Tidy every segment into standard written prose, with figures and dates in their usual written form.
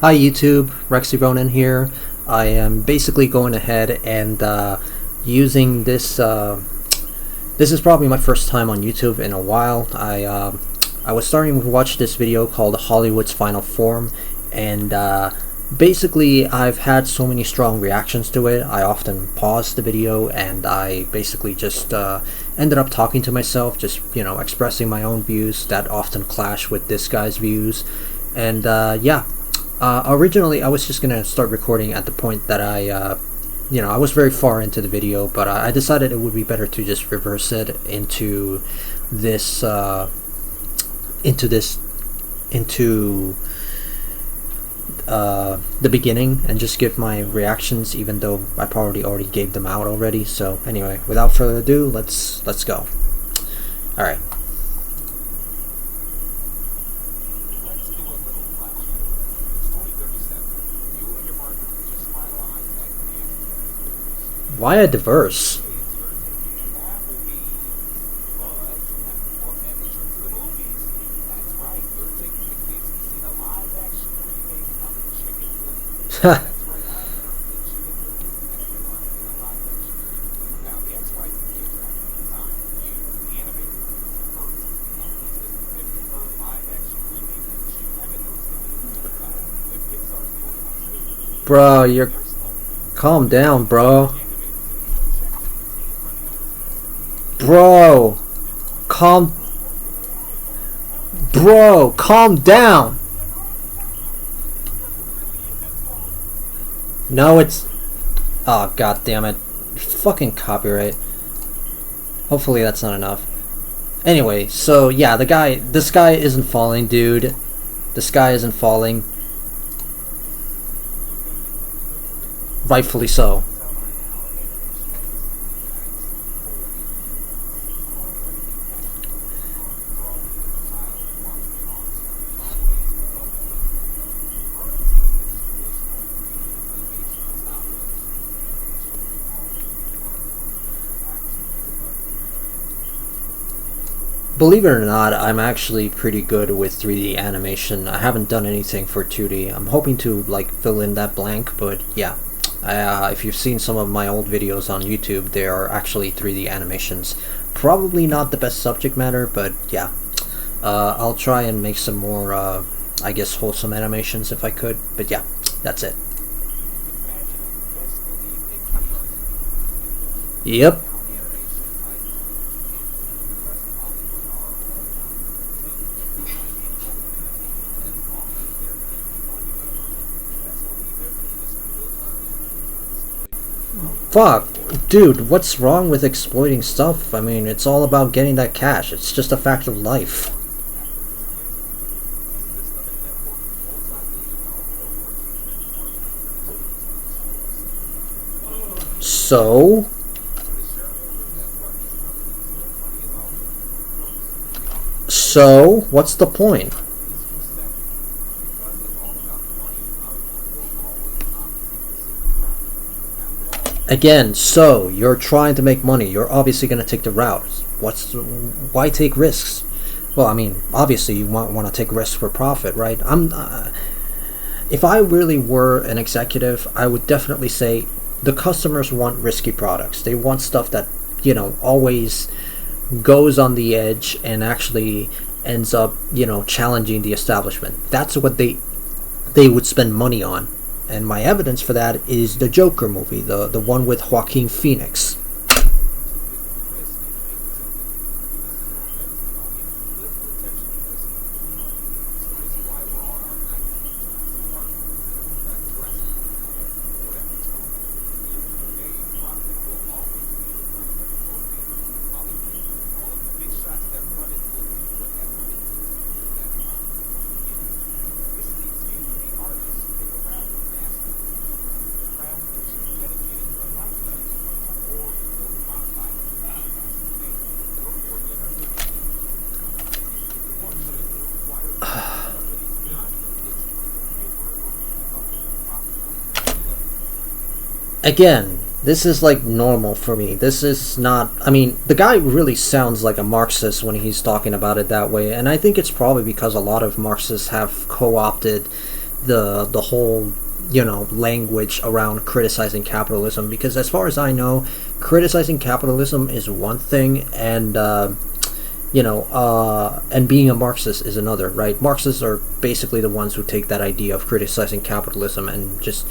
Hi YouTube, Rexy Ronin here. I am basically going ahead and using this. This is probably my first time on YouTube in a while. I was starting to watch this video called Hollywood's Final Form, and basically I've had so many strong reactions to it. I often pause the video and I basically just ended up talking to myself, just expressing my own views that often clash with this guy's views, and yeah. Originally, I was just gonna start recording at the point that I was very far into the video, but I decided it would be better to just reverse it into this, into the beginning, and just give my reactions, even though I probably already gave them out already. So anyway, without further ado, let's go. All right. Why a diverse? Bro, you're... Calm down, bro. Bro, calm down. No, it's... Oh, god damn it. Fucking copyright. Hopefully that's not enough. Anyway, so yeah, the sky isn't falling, dude. The sky isn't falling. Rightfully so. Believe it or not, I'm actually pretty good with 3D animation. I haven't done anything for 2D. I'm hoping to like fill in that blank, but yeah. If you've seen some of my old videos on YouTube, they are actually 3D animations. Probably not the best subject matter, but yeah. I'll try and make some more, I guess, wholesome animations if I could. But yeah, that's it. Yep. Fuck, dude, what's wrong with exploiting stuff? I mean, it's all about getting that cash. It's just a fact of life. So? So, what's the point? Again, so you're trying to make money. You're obviously going to take the route. Why take risks? Well, I mean, obviously you want to take risks for profit, right? If I really were an executive, I would definitely say the customers want risky products. They want stuff that always goes on the edge and actually ends up challenging the establishment. That's what they would spend money on. And my evidence for that is the Joker movie, the one with Joaquin Phoenix. Again, this is like normal for me. This is not, I mean, the guy really sounds like a Marxist when he's talking about it that way, and I think it's probably because a lot of Marxists have co-opted the whole, language around criticizing capitalism, because as far as I know, criticizing capitalism is one thing, and and being a Marxist is another, right? Marxists are basically the ones who take that idea of criticizing capitalism and just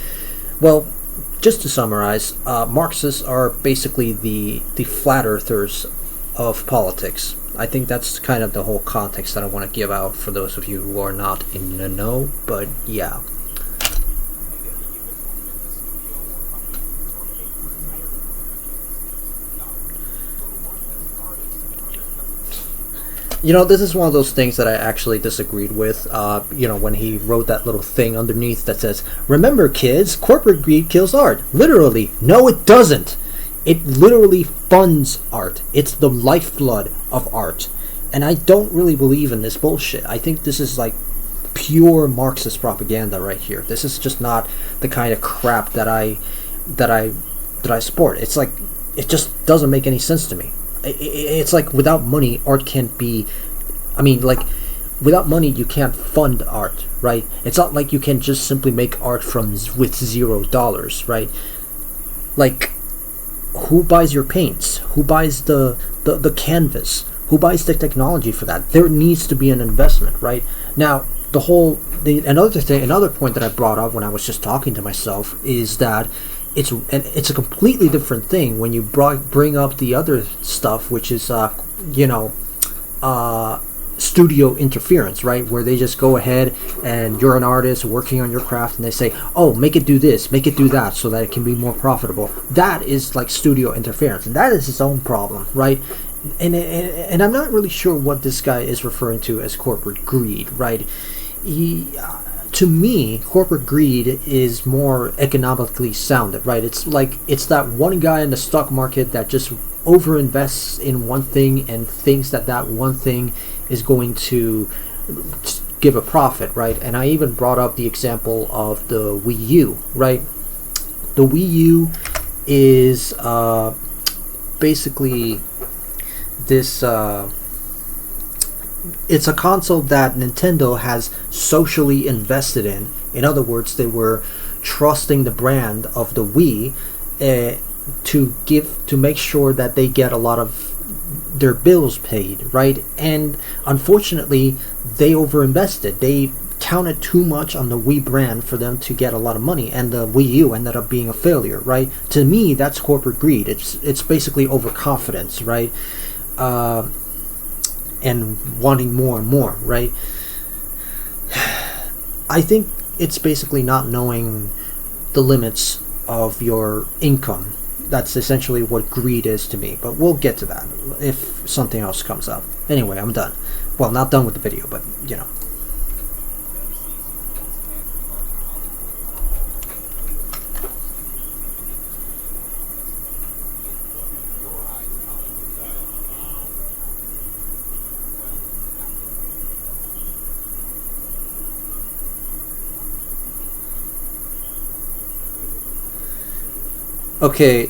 to summarize, Marxists are basically the flat earthers of politics. I think that's kind of the whole context that I want to give out for those of you who are not in the know, but yeah. This is one of those things that I actually disagreed with. When he wrote that little thing underneath that says, "Remember, kids, corporate greed kills art." Literally, no, it doesn't. It literally funds art. It's the lifeblood of art, and I don't really believe in this bullshit. I think this is like pure Marxist propaganda right here. This is just not the kind of crap that I support. It's like it just doesn't make any sense to me. It's like without money, art can't be. I mean, like without money, you can't fund art, right? It's not like you can just simply make art with $0, right? Like, who buys your paints? Who buys the canvas? Who buys the technology for that? There needs to be an investment, right? Now, another point that I brought up when I was just talking to myself is that it's a completely different thing when you bring up the other stuff, which is studio interference, right? Where they just go ahead and you're an artist working on your craft and they say, "Oh, make it do this, make it do that, so that it can be more profitable." That is like studio interference, and that is its own problem, right? And I'm not really sure what this guy is referring to as corporate greed, right? To me, corporate greed is more economically sounded, right? It's that one guy in the stock market that just overinvests in one thing and thinks that one thing is going to give a profit, right? And I even brought up the example of the Wii U, right? The Wii U is basically this. It's a console that Nintendo has socially invested in. In other words, they were trusting the brand of the Wii to make sure that they get a lot of their bills paid, right? And unfortunately, they overinvested. They counted too much on the Wii brand for them to get a lot of money, and the Wii U ended up being a failure, right? To me, that's corporate greed. It's basically overconfidence, right? And wanting more and more, right? I think it's basically not knowing the limits of your income. That's essentially what greed is to me, but we'll get to that if something else comes up. Anyway, I'm done. Well, not done with the video, but Okay.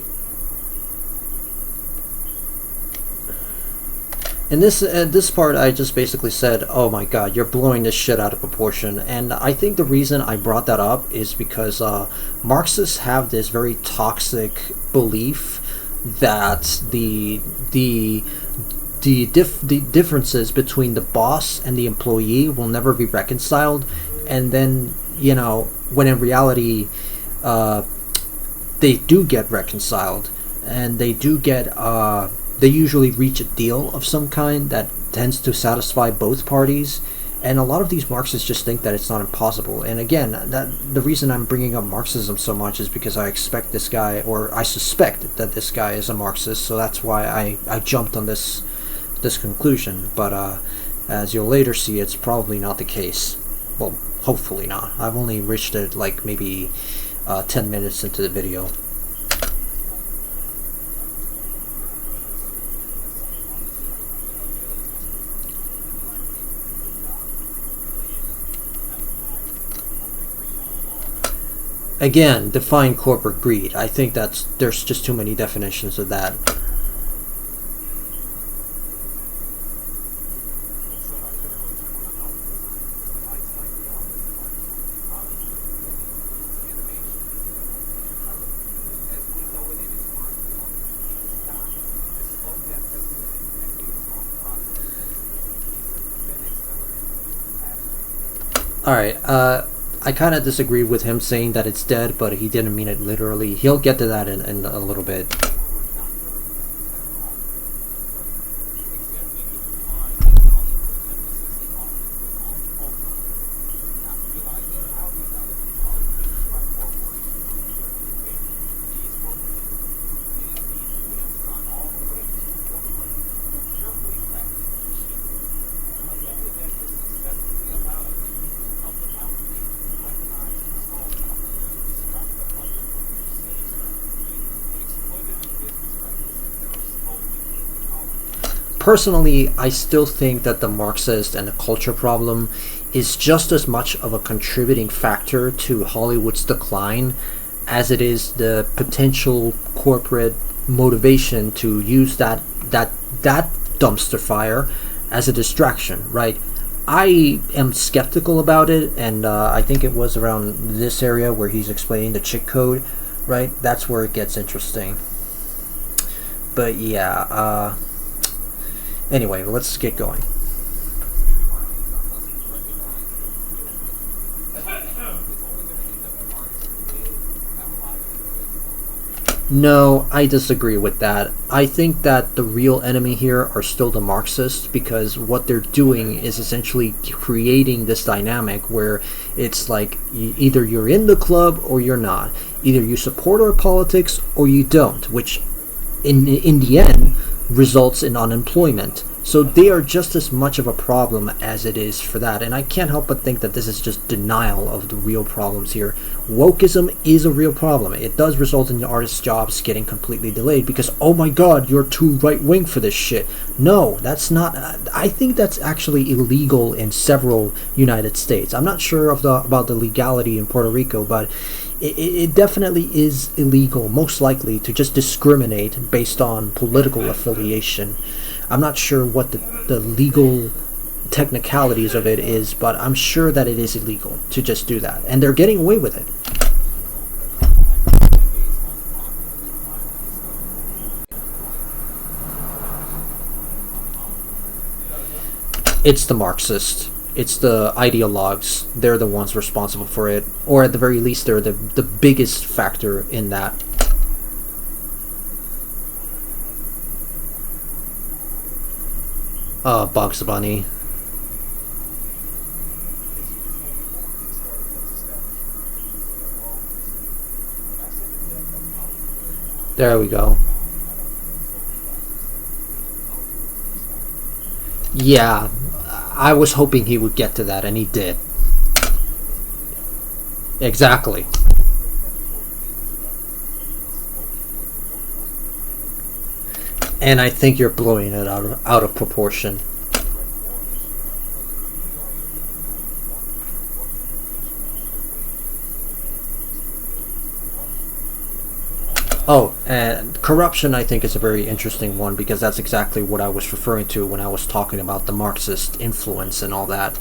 In this part, I just basically said, "Oh my God, you're blowing this shit out of proportion." And I think the reason I brought that up is because Marxists have this very toxic belief that the differences between the boss and the employee will never be reconciled, and then when in reality, they do get reconciled, and they usually reach a deal of some kind that tends to satisfy both parties. And a lot of these Marxists just think that it's not impossible. And again, the reason I'm bringing up Marxism so much is because I suspect that this guy is a Marxist, so that's why I jumped on this conclusion. But as you'll later see, it's probably not the case. Well, hopefully not. I've only reached it like maybe 10 minutes into the video. Again, define corporate greed. I think there's just too many definitions of that. All right. I kind of disagree with him saying that it's dead, but he didn't mean it literally. He'll get to that in a little bit. Personally, I still think that the Marxist and the culture problem is just as much of a contributing factor to Hollywood's decline as it is the potential corporate motivation to use that dumpster fire as a distraction, right? I am skeptical about it, and I think it was around this area where he's explaining the cheat code, right? That's where it gets interesting. But yeah, anyway, let's get going. No, I disagree with that. I think that the real enemy here are still the Marxists because what they're doing is essentially creating this dynamic where it's like either you're in the club or you're not. Either you support our politics or you don't, which in the end results in unemployment. So they are just as much of a problem as it is for that. And I can't help but think that this is just denial of the real problems here. Wokeism is a real problem. It does result in artists' jobs getting completely delayed because, oh my god, you're too right-wing for this shit. No, that's not. I think that's actually illegal in several United States. I'm not sure about the legality in Puerto Rico, but it definitely is illegal, most likely, to just discriminate based on political affiliation. I'm not sure what the legal technicalities of it is, but I'm sure that it is illegal to just do that. And they're getting away with it. It's the Marxists. It's the ideologues. They're the ones responsible for it. Or at the very least, they're the biggest factor in that. Bugs Bunny. There we go. Yeah, I was hoping he would get to that, and he did. Exactly. And I think you're blowing it out of proportion. Oh, and corruption I think is a very interesting one because that's exactly what I was referring to when I was talking about the Marxist influence and all that.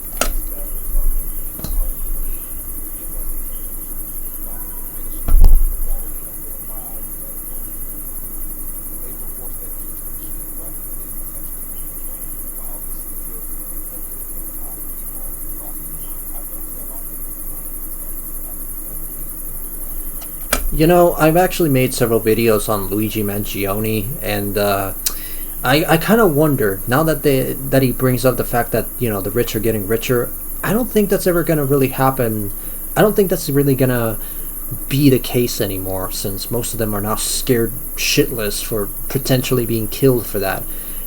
You know, I've actually made several videos on Luigi Mangione, and I kind of wonder now that he brings up the fact that the rich are getting richer. I don't think that's ever gonna really happen. I don't think that's really gonna be the case anymore, since most of them are now scared shitless for potentially being killed for that.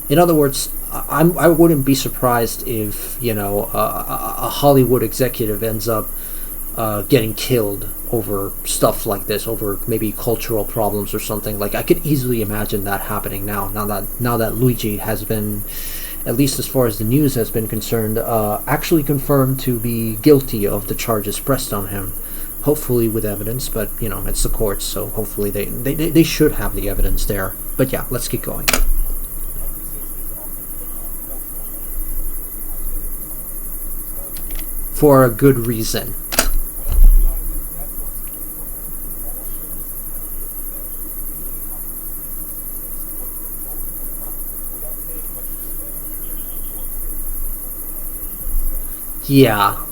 In other words, I wouldn't be surprised if a Hollywood executive ends up getting killed over stuff like this, over maybe cultural problems or something. Like I could easily imagine that happening now. Now that Luigi has been, at least as far as the news has been concerned, actually confirmed to be guilty of the charges pressed on him. Hopefully with evidence, but it's the courts, so hopefully they should have the evidence there. But yeah, let's get going. For a good reason. Yeah.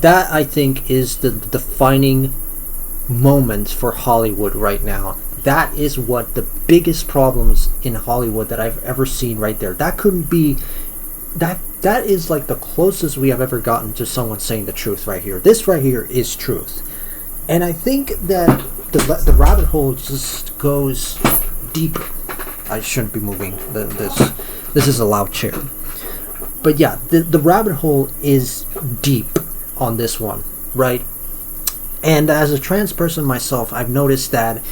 That, I think, is the defining moment for Hollywood right now. That is what the biggest problems in Hollywood that I've ever seen right there. That couldn't be that is like the closest we have ever gotten to someone saying the truth right here. This right here is truth. And I think that the rabbit hole just goes deeper. I shouldn't be moving this is a loud chair. But yeah, the rabbit hole is deep on this one, right? And as a trans person myself, I've noticed that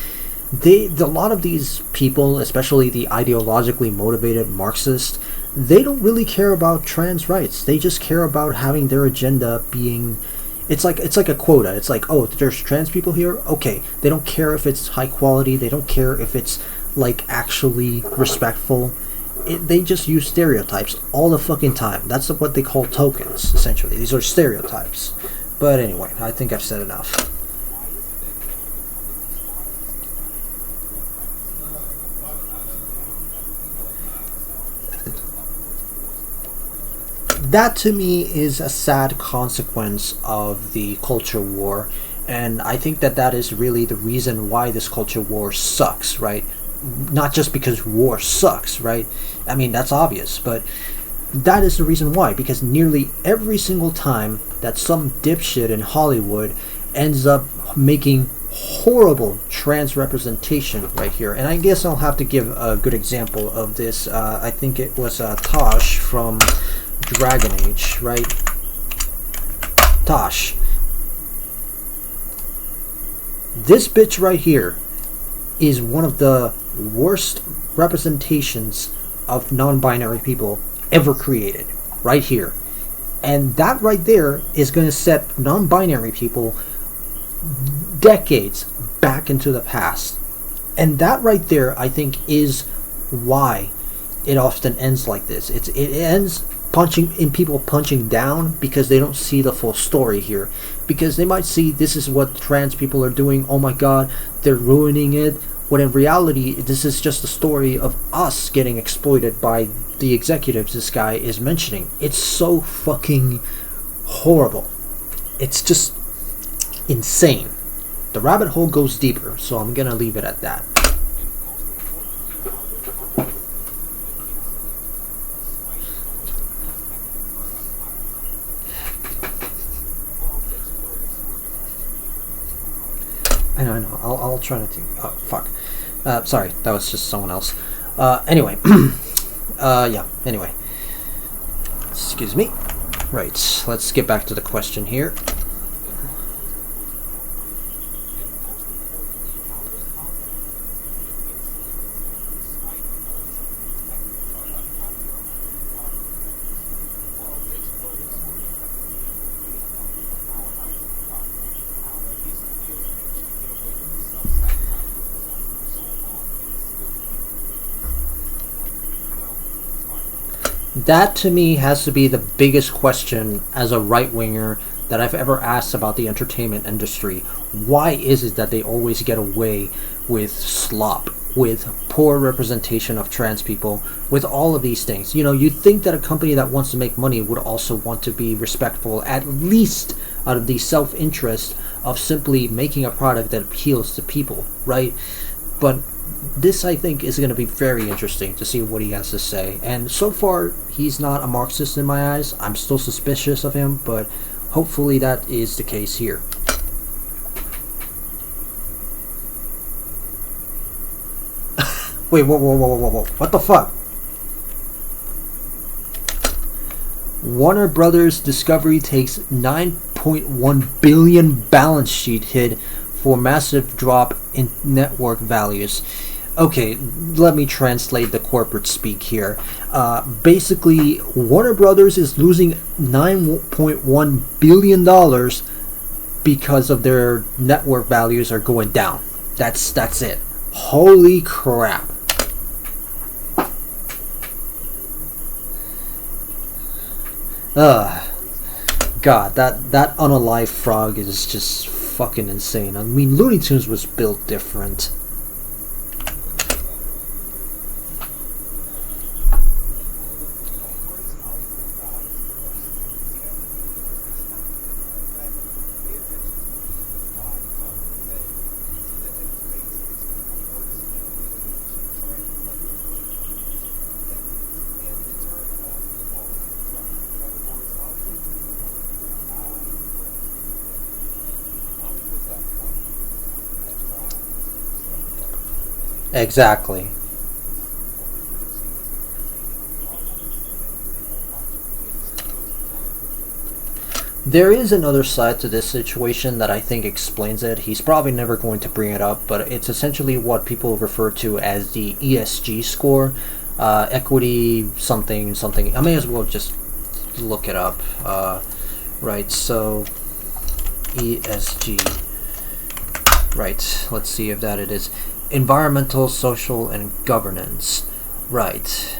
a lot of these people, especially the ideologically motivated Marxists, they don't really care about trans rights. They just care about having their agenda being. It's like a quota. It's like, oh, there's trans people here. Okay, they don't care if it's high quality. They don't care if it's like actually respectful. They just use stereotypes all the fucking time. That's what they call tokens, essentially. These are stereotypes. But anyway, I think I've said enough. That to me is a sad consequence of the culture war, and I think that is really the reason why this culture war sucks, right? Not just because war sucks, right? I mean, that's obvious, but that is the reason why, because nearly every single time that some dipshit in Hollywood ends up making horrible trans representation right here, and I guess I'll have to give a good example of this. I think it was Tosh from Dragon Age, right? Tosh. This bitch right here is one of the worst representations of non-binary people ever created, right here. And that right there is going to set non-binary people decades back into the past. And that right there, I think, is why it often ends like this. It ends people punching down because they don't see the full story here, because they might see this is what trans people are doing, oh my god, they're ruining it, when in reality this is just a story of us getting exploited by the executives this guy is mentioning. It's so fucking horrible. It's just insane. The rabbit hole goes deeper, so I'm gonna leave it at that. I know. I'll try not to. Oh, fuck. Sorry, that was just someone else. Anyway. Yeah, anyway. Excuse me. Right, let's get back to the question here. That to me has to be the biggest question as a right-winger that I've ever asked about the entertainment industry. Why is it that they always get away with slop, with poor representation of trans people, with all of these things? You know, you'd think that a company that wants to make money would also want to be respectful, at least out of the self-interest of simply making a product that appeals to people, right? But this, I think, is going to be very interesting to see what he has to say. And so far, he's not a Marxist in my eyes. I'm still suspicious of him, but hopefully that is the case here. Wait, whoa. What the fuck? Warner Brothers Discovery takes 9.1 billion balance sheet hit for massive drop in network values. Okay, let me translate the corporate speak here. Basically, Warner Brothers is losing $9.1 billion because of their network values are going down. That's it. Holy crap. God, that unalive frog is just fucking insane. I mean, Looney Tunes was built different. Exactly. There is another side to this situation that I think explains it. He's probably never going to bring it up, but it's essentially what people refer to as the ESG score, equity something something. I may as well just look it up. Right, so ESG. Right, let's see if that it is. Environmental, social, and governance. Right.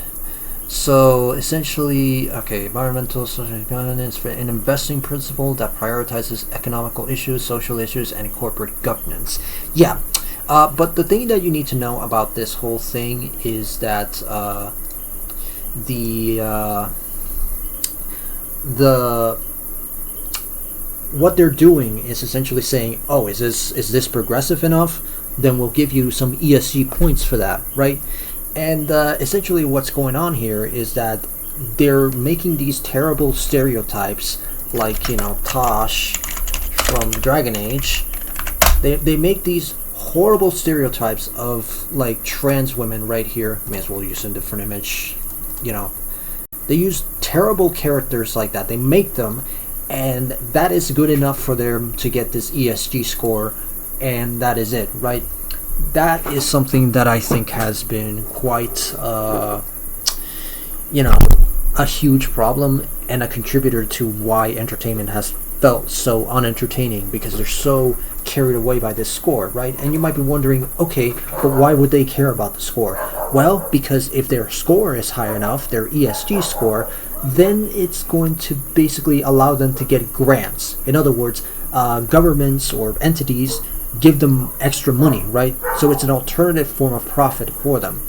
So essentially, okay, environmental, social, and governance, an investing principle that prioritizes economical issues, social issues, and corporate governance. Yeah, but the thing that you need to know about this whole thing is that the the what they're doing is essentially saying, oh, is this progressive enough? Then we'll give you some ESG points for that, right? And essentially what's going on here is that they're making these terrible stereotypes, like, Tosh from Dragon Age. They make these horrible stereotypes of, like, trans women right here. May as well use a different image. They use terrible characters like that. They make them, and that is good enough for them to get this ESG score, and that is it, right? That is something that I think has been quite, a huge problem and a contributor to why entertainment has felt so unentertaining, because they're so carried away by this score, right? And you might be wondering, okay, but why would they care about the score? Well, because if their score is high enough, their ESG score, then it's going to basically allow them to get grants. In other words, governments or entities give them extra money, right? So it's an alternative form of profit for them.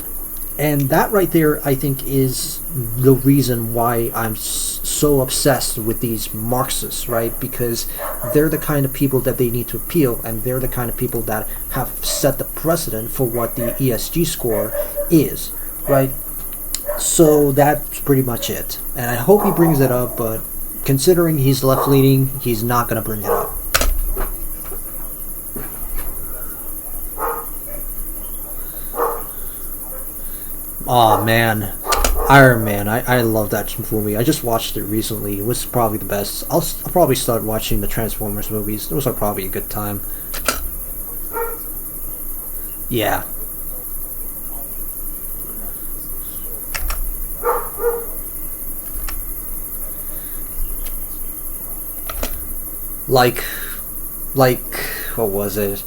And that right there, I think, is the reason why I'm so obsessed with these Marxists, right? Because they're the kind of people that they need to appeal, and they're the kind of people that have set the precedent for what the ESG score is, right? So that's pretty much it. And I hope he brings it up, but considering he's left-leaning, he's not going to bring it up. Oh man, Iron Man. I love that movie. I just watched it recently. It was probably the best. I'll probably start watching the Transformers movies. Those are probably a good time. Yeah. Like, like, what was it?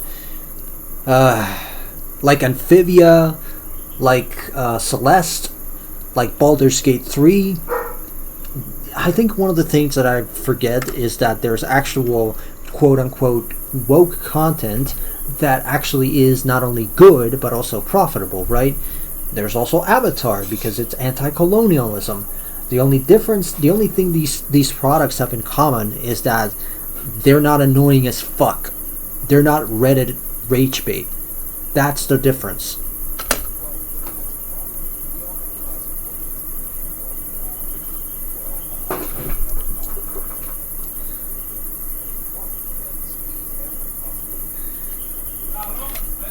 Like Amphibia, like Celeste, like Baldur's Gate 3. I think one of the things that I forget is that there's actual quote-unquote woke content that actually is not only good but also profitable, right? There's also Avatar, because it's anti-colonialism. The only difference, the only thing these products have in common is that they're not annoying as fuck. They're not Reddit rage bait. That's the difference.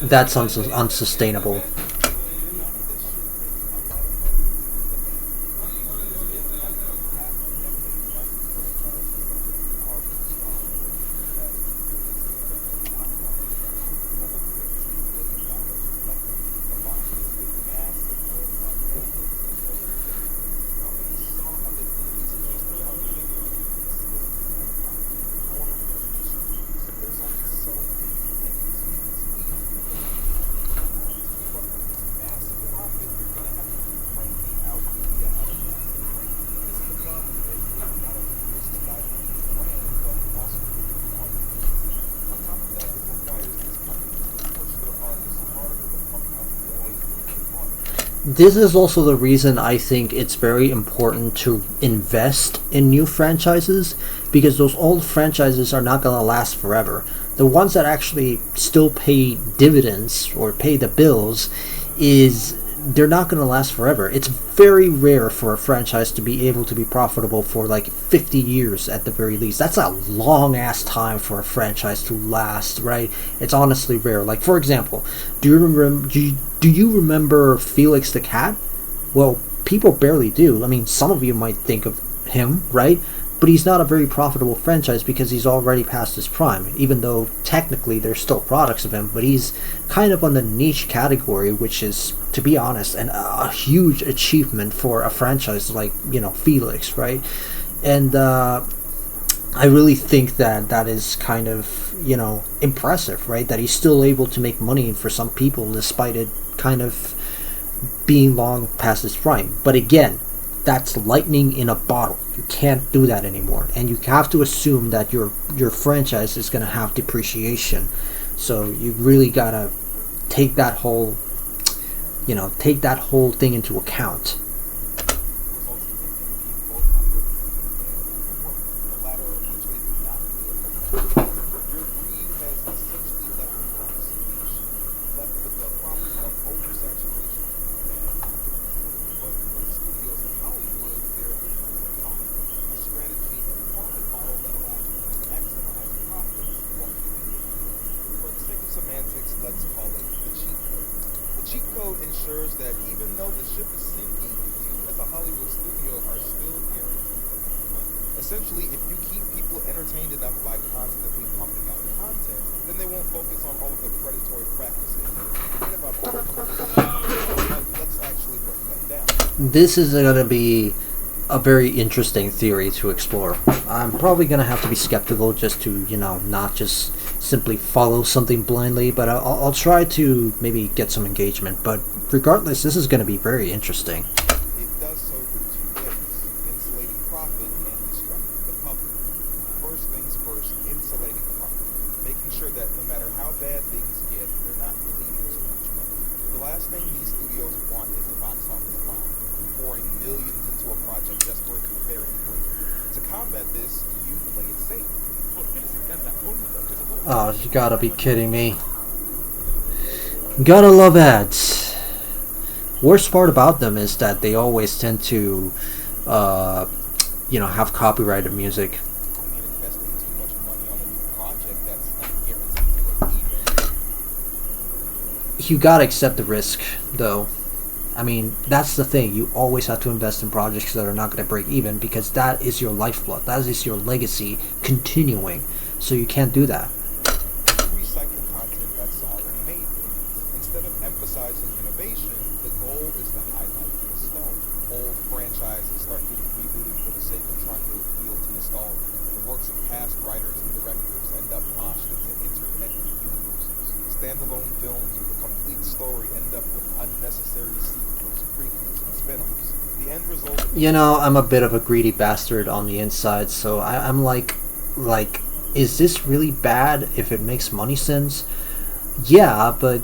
That's unsustainable. This is also the reason I think it's very important to invest in new franchises, because those old franchises are not going to last forever. The ones that actually still pay dividends or pay the bills is they're not going to last forever. It's very rare for a franchise to be able to be profitable for like 50 years at the very least. That's a long ass time for a franchise to last, right? It's honestly rare. Like, for example, do you remember Felix the Cat? Well, people barely do. I mean, some of you might think of him, right? But he's not a very profitable franchise because he's already past his prime, even though technically there's still products of him, but he's kind of on the niche category, which is, to be honest, a huge achievement for a franchise like, Felix, right? And I really think that is kind of, impressive, right? That he's still able to make money for some people despite it kind of being long past his prime. But again, that's lightning in a bottle. You can't do that anymore, and you have to assume that your franchise is going to have depreciation. So you really gotta take that whole thing into account. Let's call it the cheat code. The cheat code ensures that even though the ship is sinking, you as a Hollywood studio are still guaranteed to make money. Essentially, if you keep people entertained enough by constantly pumping out content, then they won't focus on all of the predatory practices. Let's actually break that down. This is going to be a very interesting theory to explore. I'm probably going to have to be skeptical just to, not just simply follow something blindly, but I'll try to maybe get some engagement. But regardless, this is going to be very interesting. It does so through two ways: insulating profit and distracting the public. First things first, insulating profit. Making sure that no matter how bad things get, they're not bleeding too much money. The last thing these studios want is a box office bomb, pouring millions into a project just for it to be bearing weight. To combat this, you play it safe. Oh, you gotta be kidding me. Gotta love ads. Worst part about them is that they always tend to, have copyrighted music. And investing too much money on a new project that's not guaranteed to look even. You gotta accept the risk, though. I mean, that's the thing. You always have to invest in projects that are not going to break even, because that is your lifeblood. That is your legacy continuing. So you can't do that. Recycle content that's already made. Instead of emphasizing innovation, the goal is to highlight nostalgia. Old franchises start getting rebooted for the sake of trying to appeal to nostalgia. The works of past writers and directors end up launched into interconnected universes. Standalone films with a complete story end up with unnecessary sequels, prequels, and spin-offs. The end result... I'm a bit of a greedy bastard on the inside, so I'm like, is this really bad if it makes money sense? Yeah, but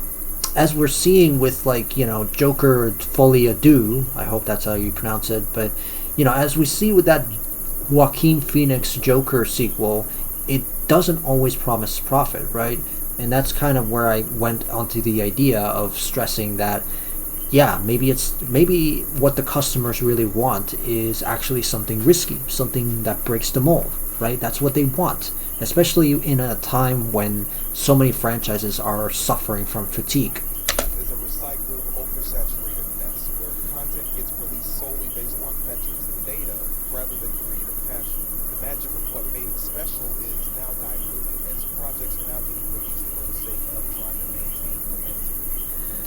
as we're seeing with, Joker Folie à Deux, I hope that's how you pronounce it, but, as we see with that Joaquin Phoenix Joker sequel, it doesn't always promise profit, right? And that's kind of where I went onto the idea of stressing that, yeah, maybe what the customers really want is actually something risky, something that breaks the mold, right? That's what they want, especially in a time when so many franchises are suffering from fatigue. Is a recycled, oversaturated mess where content gets released solely based on metrics and data rather than creative passion. The magic of what made it special is now diluted as projects are now getting released for the sake of trying to maintain momentum.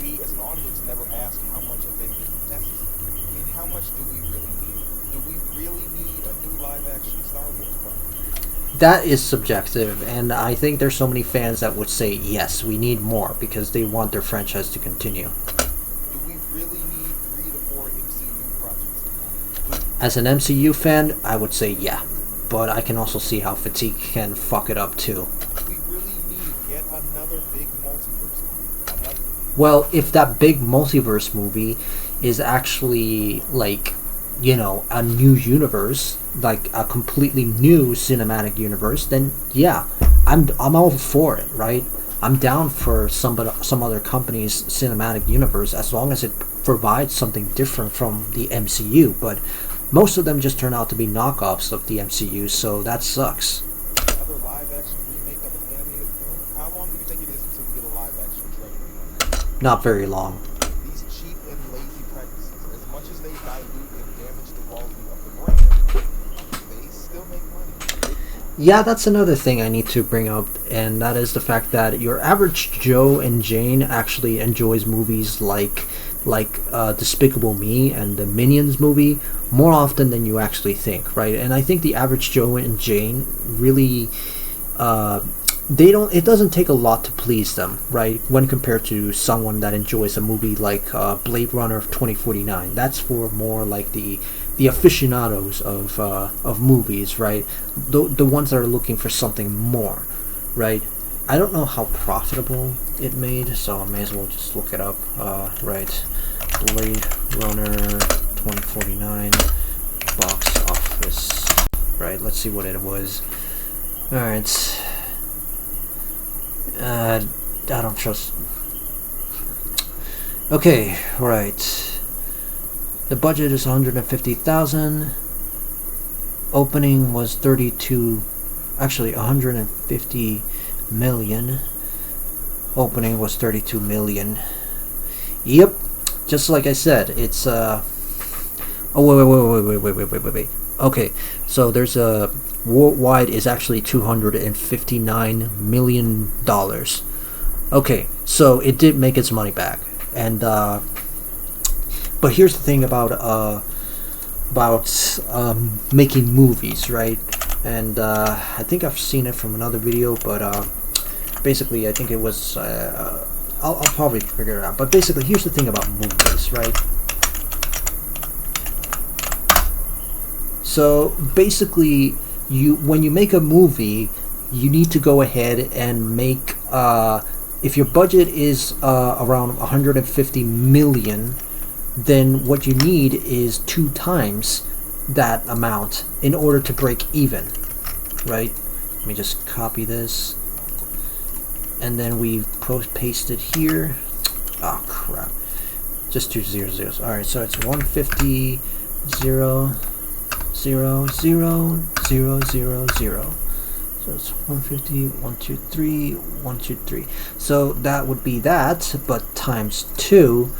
We as an audience never ask how much of it is necessary. I mean, how much do we really need? Do we really need a new live-action Star Wars project? That is subjective, and I think there's so many fans that would say yes, we need more, because they want their franchise to continue. Do we really need 3 to 4 MCU projects? As an MCU fan, I would say yeah, but I can also see how fatigue can fuck it up too. Do we really need yet another big multiverse movie? Well, if that big multiverse movie is actually a new universe, like a completely new cinematic universe, then yeah, I'm all for it, right? I'm down for some other company's cinematic universe as long as it provide something different from the MCU, but most of them just turn out to be knockoffs of the MCU, so that sucks. Another live action remake of an animated film? How long do you think it is until we get a live action Treasure Hunt? Not very long. These cheap and lazy practices, as much as they dilute and damage the quality of the brand, they still make money. Yeah, that's another thing I need to bring up, and that is the fact that your average Joe and Jane actually enjoys movies like Despicable Me and the Minions movie more often than you actually think, right? And I think the average Joe and Jane really it doesn't take a lot to please them, right? When compared to someone that enjoys a movie like Blade Runner 2049. That's for more like the aficionados of movies, right? The ones that are looking for something more, right? I don't know how profitable it made, so I may as well just look it up. Right, Blade Runner 2049 box office. Right, let's see what it was. All right. I don't trust. Okay, right. The budget is 150,000. Opening was 32. Actually, 150 million. Opening was 32 million. Yep, just like I said, it's oh wait. Okay, so there's a worldwide is actually $259 million. Okay, so it did make its money back, and but here's the thing about making movies, right? And I think I've seen it from another video, but basically I think it was I'll probably figure it out. But basically, here's the thing about movies, right? So basically, when you make a movie, you need to go ahead and make if your budget is around 150 million, then what you need is 2 times that amount in order to break even, right? Let me just copy this, and then we paste it here. Oh crap, just 2 zeros. All right, so it's 150 0 0 0 0 0 0. So it's 150 1 2 3 1 2 3. So that would be that, but times 2,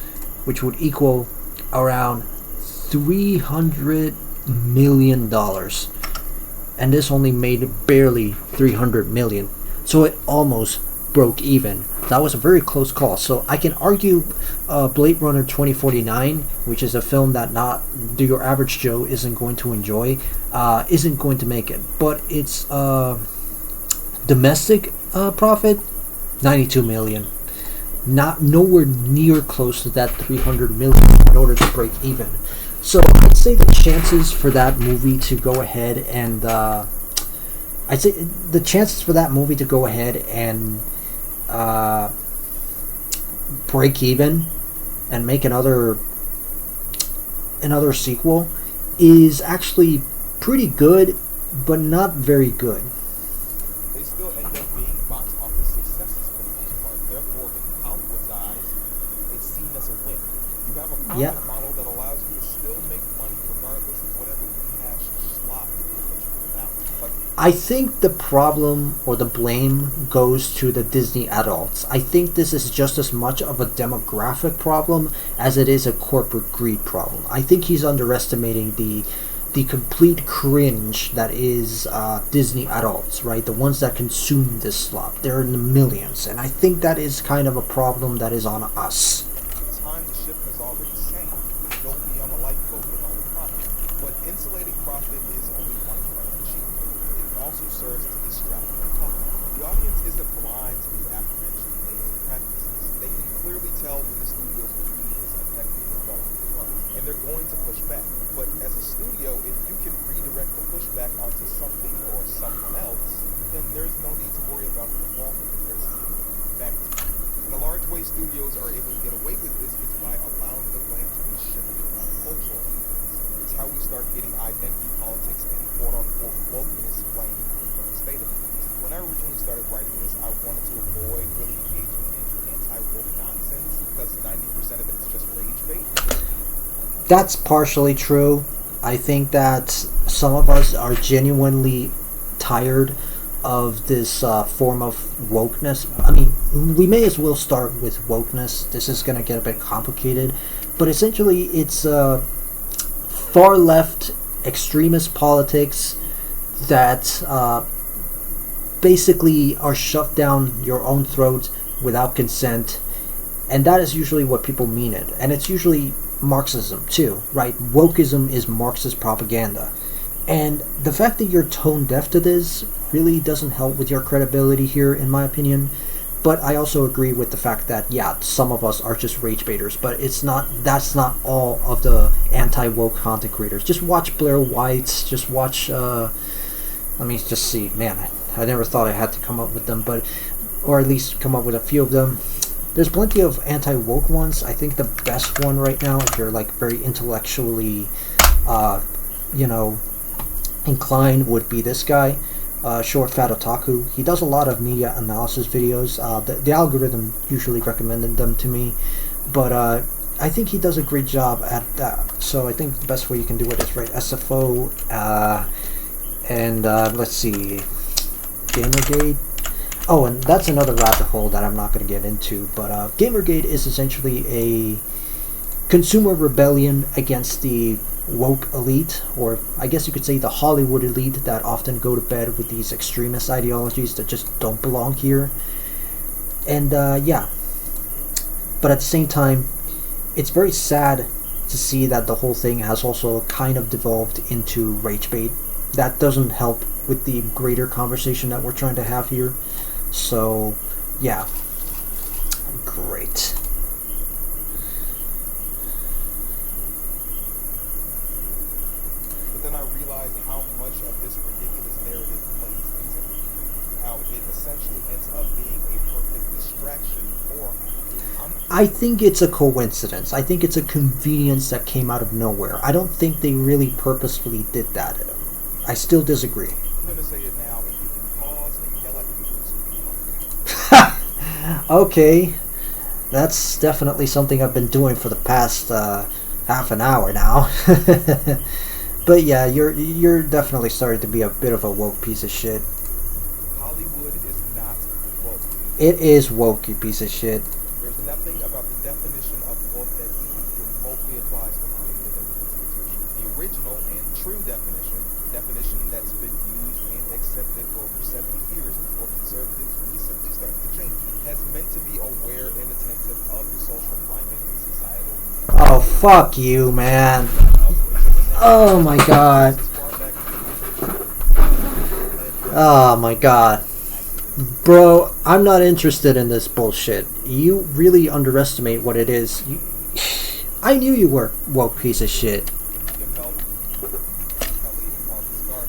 which would equal around $300 million, and this only made barely 300 million, so it almost broke even. That was a very close call. So I can argue Blade Runner 2049, which is a film that not your average Joe isn't going to enjoy, isn't going to make it, but its domestic profit 92 million, not nowhere near close to that 300 million in order to break even. So I'd say the chances for that movie to go ahead and break even and make another sequel is actually pretty good, but not very good. They still end up being box office successes for the most part. Therefore, in Hollywood's eyes, it's seen as a win. You have a profit model that allows you to still make money regardless of whatever rehashed slop it is that you put out. But I think the problem or the blame goes to the Disney adults. I think this is just as much of a demographic problem as it is a corporate greed problem. I think he's underestimating the complete cringe that is Disney adults, right? The ones that consume this slop. They're in the millions, and I think that is kind of a problem that is on us. the time the ship has already sank, don't be on a lifeboat with all the profit. But insulating profit is only one part of the achievement. It also serves to distract the public. The audience isn't blind to the aforementioned lazy practices. They can clearly tell when the studio's greed is affecting the quality of art, and they're going to push back. But as a studio, if you can redirect the pushback onto something or someone else, then there's no need to worry about the fault of the criticism back to you. In a large way, studios are able to get away with this is by allowing the blame to be shifted on cultural elements. It's how we start getting identity politics and quote-unquote wokeness blamed for the current state of things. When I originally started writing this, I wanted to avoid really engaging in any anti-woke nonsense because 90% of it is just rage bait. That's partially true. I think that some of us are genuinely tired of this form of wokeness. I mean, we may as well start with wokeness. This is going to get a bit complicated, but essentially it's far left extremist politics that basically are shoved down your own throat without consent, and that is usually what people mean it. And it's usually Marxism too, right? Wokeism is Marxist propaganda. And the fact that you're tone deaf to this really doesn't help with your credibility here, in my opinion. But I also agree with the fact that, yeah, some of us are just rage baiters, but that's not all of the anti-woke content creators. Just watch Blair White, just watch, let me just see, man, I never thought I had to come up with them, but, or at least come up with a few of them. There's plenty of anti-woke ones. I think the best one right now, if you're like very intellectually, you know, inclined, would be this guy, Short Fat Otaku. He does a lot of media analysis videos. The algorithm usually recommended them to me, but I think he does a great job at that. So I think the best way you can do it is write SFO, and let's see, Gamergate. Oh, and that's another rabbit hole that I'm not going to get into, but Gamergate is essentially a consumer rebellion against the woke elite, or I guess you could say the Hollywood elite that often go to bed with these extremist ideologies that just don't belong here. And yeah, but at the same time, it's very sad to see that the whole thing has also kind of devolved into rage bait. That doesn't help with the greater conversation that we're trying to have here. So yeah, great. But then I realized how much of this ridiculous narrative plays into it. How it essentially ends up being a perfect distraction for I think it's a coincidence. I think it's a convenience that came out of nowhere. I don't think they really purposefully did that. I still disagree. I'm going to say it now, and you can pause and yell at me for screen. Okay, that's definitely something I've been doing for the past half an hour now. But yeah, you're definitely starting to be a bit of a woke piece of shit. Hollywood is not woke. It is woke, you piece of shit. There's nothing about the definition of woke that even remotely applies to Hollywood as an institution. The original and true definition that's been used and accepted for over 70 years before conservatives recently started to change it, has meant to be aware and attentive of the social climate and societal. Oh, fuck you, man. Oh my god. Oh my god. Bro, I'm not interested in this bullshit. You really underestimate what it is. I knew you were woke piece of shit.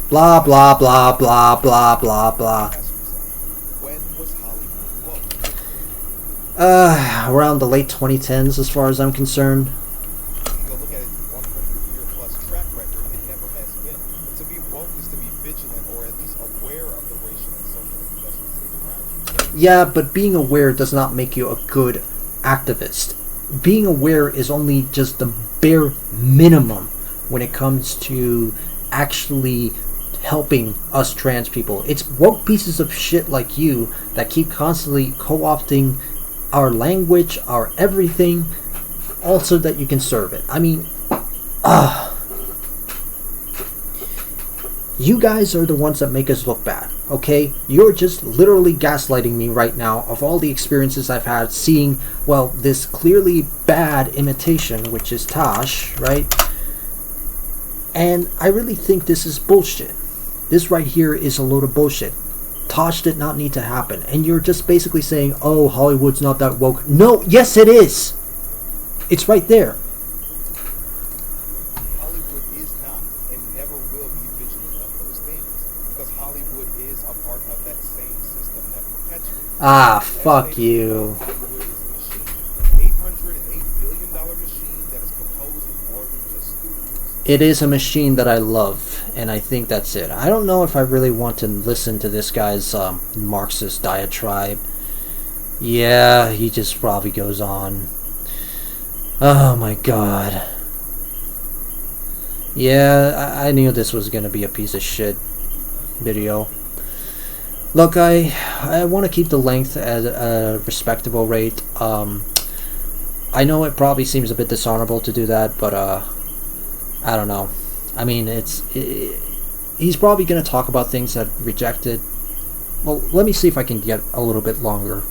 Blah blah blah blah blah blah blah. Around the late 2010s as far as I'm concerned. Yeah, but being aware does not make you a good activist. Being aware is only just the bare minimum when it comes to actually helping us trans people. It's woke pieces of shit like you that keep constantly co-opting our language, our everything, also that you can serve it. I mean, you guys are the ones that make us look bad, okay? You're just literally gaslighting me right now of all the experiences I've had seeing, well, this clearly bad imitation, which is Tosh, right? And I really think this is bullshit. This right here is a load of bullshit. Tosh did not need to happen. And you're just basically saying, oh, Hollywood's not that woke. No, yes it is. It's right there. Hollywood is not and never will be vigilant of those things because Hollywood is a part of that same system that perpetuates. Ah, fuck you. Hollywood is a machine. $808 billion machine that is composed of more than just studios. It is a machine that I love, and I think that's it. I don't know if I really want to listen to this guy's Marxist diatribe. Yeah, he just probably goes on. Oh my god. Yeah, I knew this was gonna be a piece of shit video. Look, I want to keep the length at a respectable rate. I know it probably seems a bit dishonorable to do that, but I don't know. I mean, he's probably gonna talk about things that rejected. Well, let me see if I can get a little bit longer.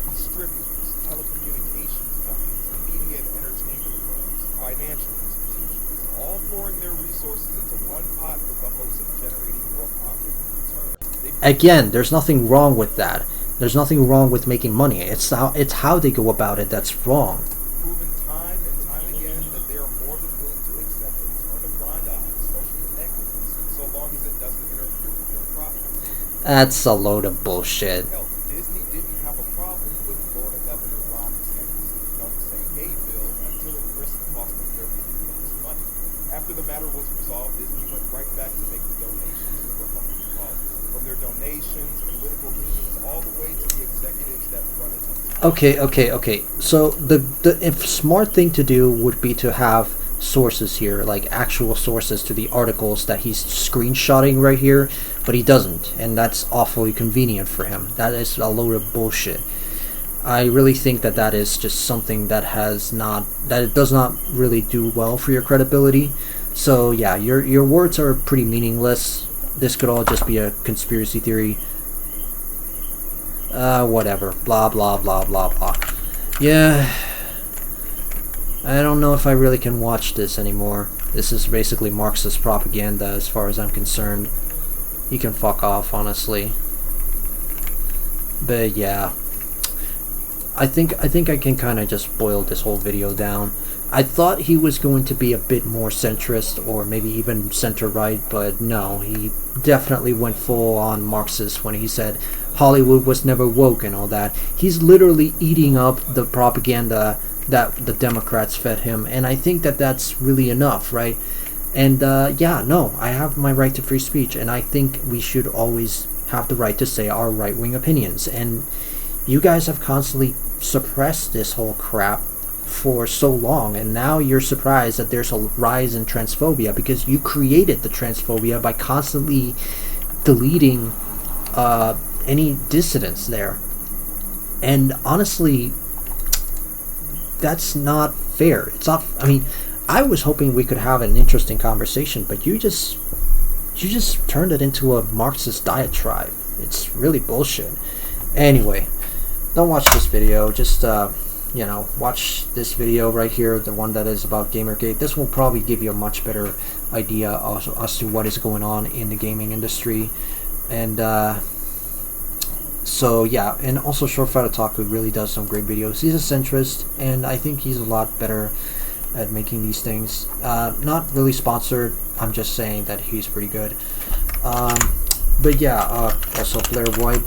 Distributors, telecommunications giants, media and entertainment firms, financial institutions, all pouring their resources into one pot with the hopes of generating more profit in return. Again, there's nothing wrong with that. There's nothing wrong with making money. It's how they go about it that's wrong. Proven time and time again that they are more than willing to accept and turn a blind eye to social inequities so long as it doesn't interfere with their profits. That's a load of bullshit. Hell, Disney didn't have a problem with Florida Governor Ron DeSantis' Don't Say Gay bill until it risked costing their communities money. After the matter was resolved, Disney went right back to making donations to Republican causes. From their donations, political leanings, all the way to the executives that run it. Okay. So the if smart thing to do would be to have sources here, like actual sources to the articles that he's screenshotting right here, but he doesn't, and that's awfully convenient for him. That is a load of bullshit. I really think that that is just something that it does not really do well for your credibility. So yeah, your words are pretty meaningless. This could all just be a conspiracy theory. Whatever. Blah blah blah blah blah. Yeah. I don't know if I really can watch this anymore. This is basically Marxist propaganda as far as I'm concerned. You can fuck off, honestly. But yeah. I think I can kind of just boil this whole video down. I thought he was going to be a bit more centrist or maybe even center-right, but no, he definitely went full on Marxist when he said Hollywood was never woke and all that. He's literally eating up the propaganda that the Democrats fed him, and I think that that's really enough, right? And yeah, no, I have my right to free speech, and I think we should always have the right to say our right-wing opinions, and you guys have constantly suppressed this whole crap for so long, and now you're surprised that there's a rise in transphobia because you created the transphobia by constantly deleting any dissidents there. And honestly, that's not fair. It's not. I mean, I was hoping we could have an interesting conversation, but you just turned it into a Marxist diatribe. It's really bullshit. Anyway, don't watch this video. Just you know, watch this video right here, the one that is about Gamergate. This will probably give you a much better idea as to what is going on in the gaming industry. And so yeah, and also Shortfat Otaku really does some great videos. He's a centrist, and I think he's a lot better at making these things. Not really sponsored, I'm just saying that he's pretty good. But yeah, also Blair White.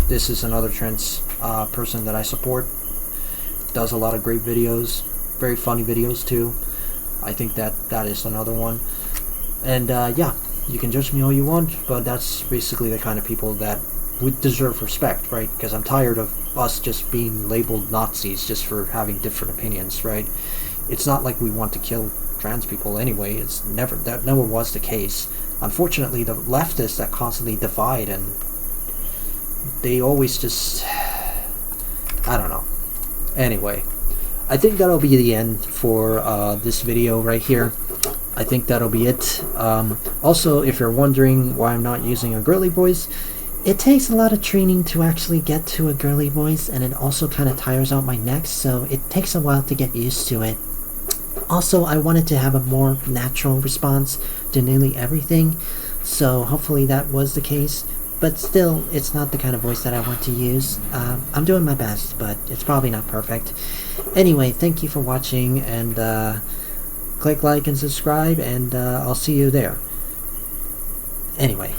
This is another trans person that I support. Does a lot of great videos, very funny videos too. I think that is another one. And yeah, you can judge me all you want, but that's basically the kind of people that would deserve respect, right? Because I'm tired of us just being labeled Nazis just for having different opinions, right? It's not like we want to kill trans people anyway. That never was the case. Unfortunately, the leftists that constantly divide, and they always just, I don't know. Anyway, I think that'll be the end for this video right here. I think that'll be it. Also, if you're wondering why I'm not using a girly voice, it takes a lot of training to actually get to a girly voice, and it also kind of tires out my neck, so it takes a while to get used to it. Also, I wanted to have a more natural response to nearly everything, so hopefully that was the case. But still, it's not the kind of voice that I want to use. I'm doing my best, but it's probably not perfect. Anyway, thank you for watching, and click like and subscribe, and I'll see you there. Anyway.